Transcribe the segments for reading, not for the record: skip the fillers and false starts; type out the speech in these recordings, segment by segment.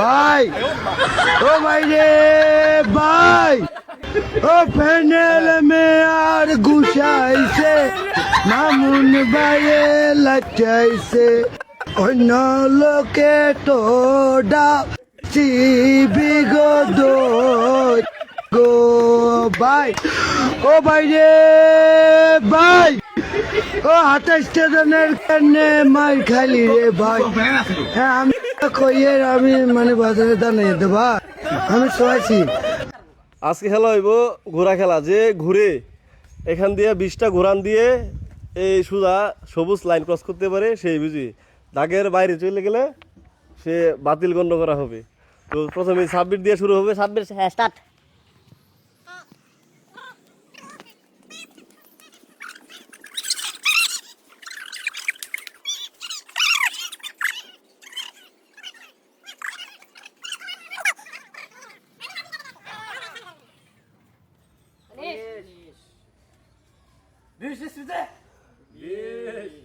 ভাই ও ভাই রে ভাই ও ফেনেল মে আর গুছাইছে মামুন ভাইয়ে লাচাইছে অন্য লোকে তো ডাবি গো ভাই ও ভাই রে ভাই ও হাতে স্টেশনের কানে মাই খালি রে ভাই হ্যাঁ আমি কইয়ের আমি মানে বাজারে দাঁড়িয়ে যেতে ভাই আমি শোয়াইছি। আজকে খেলা হইব ঘোড়া খেলা, যে ঘুরে এখান দিয়ে 20টা ঘোরান দিয়ে এই সুদা সবুজ লাইন ক্রস করতে পারে সেই বুঝি, দাগের বাইরে চলে গেলে সে বাতিল গণ্য করা হবে। তো প্রথমে সাবমিট দিয়ে শুরু হবে। সাবমিট হ্যাঁ স্টার্ট।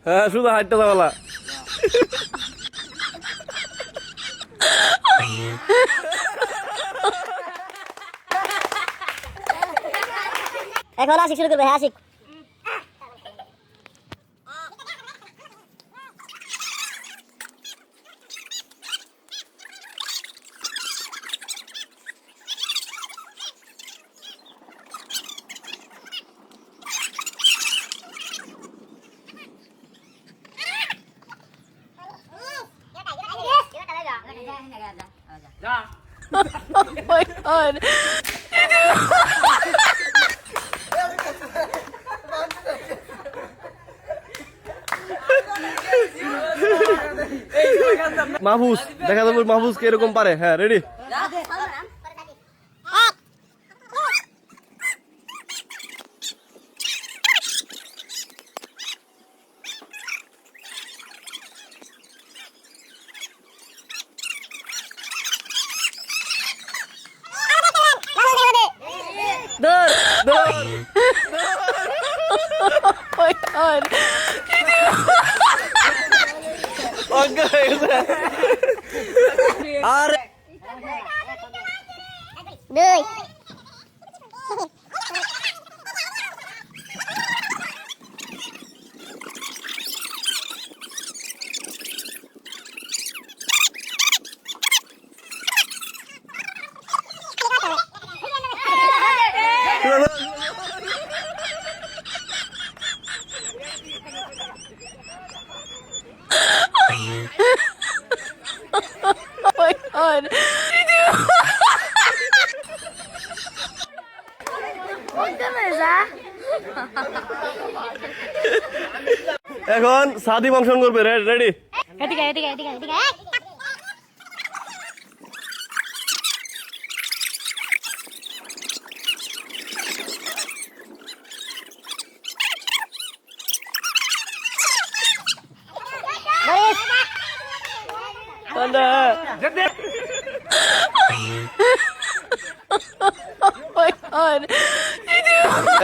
হ্যাঁ শুধু হাইটটা যাওয়ালা। এখন আশিক শুরু করবে। হ্যাঁ Ashiq. Oh my god. Mahfuz দেখা যাবে মাহফুজ কে এরকম পারে। হ্যাঁ রেডি। দৌড় দৌড়। Oh my god. অজ্ঞান হয়ে গেছে। আর দুই Oh my god. এখন সাদি অংশগ্রহণ করবে। রেডি। এদিকে এদিকে এদিকে এদিকে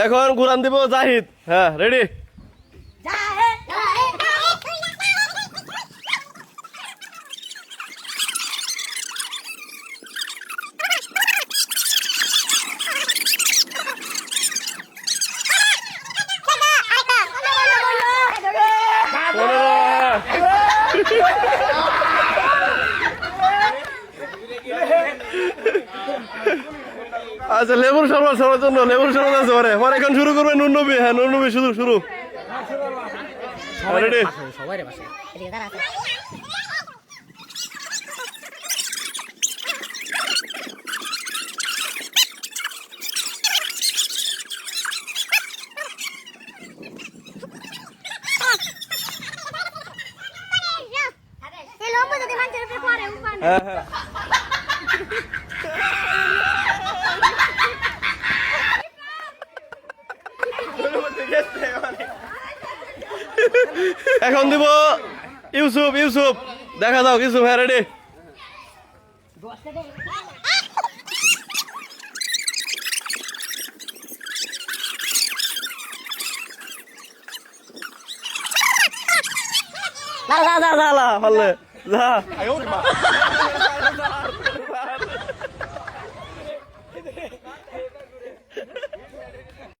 এখন ঘুরান দিব জাহিদ। হ্যাঁ রেডি। আচ্ছা লেবুর শরবত সবার জন্য লেবুর শরবত আছে পরে পরে এখন শুরু করবে নুন নবী। হ্যাঁ নুন নবী শুধু শুরু। রেডি। সবাই রে পাশে এদিকে দাঁড়া আছে। হ্যাঁ হ্যাঁ এখন দিব ইউসুফ। ইউসুফ দেখা দাও ইউসুফ। হ্যাঁ রেডি। যা যা যা যা পারলে যা।